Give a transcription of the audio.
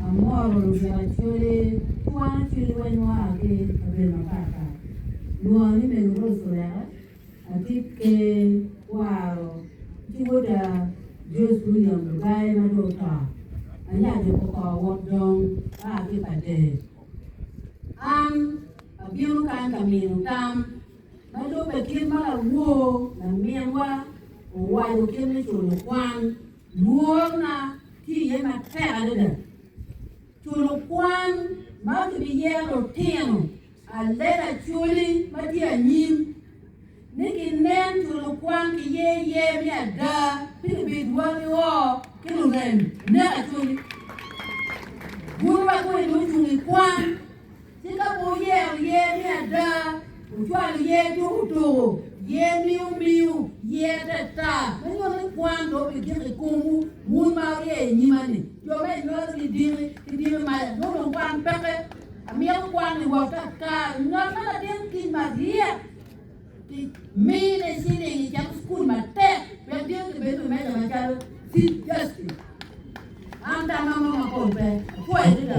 amoro Acholi, one chili when you are again, a bit of Paco. You are living Rosso, I think Kwaro, she would just William Lugai, my daughter. And I had to walk down, I keep a day. A beautiful kind of meal, Tam. I do a kid, my war, and me and what, or why you kill me to the one, Luona, he and my father. To the one, must be Yero Tino. I let Acholi, my dear Nim. Nicky name to the one, ye, me a da, little bit what you are, kill them, never Acholi. Good back when you do one. Singapore, me a da, while ye do, ye mew, ye the tar. When you only one, don't begin the Kumu, Moon Marie, Nimani. Your man knows the deal, my no one pepper. A mere one was that car, not a damn king, but here. Me and sitting in young school, my tech, we're doing the better man, my child, sit justice. I'm the mamma, who I did a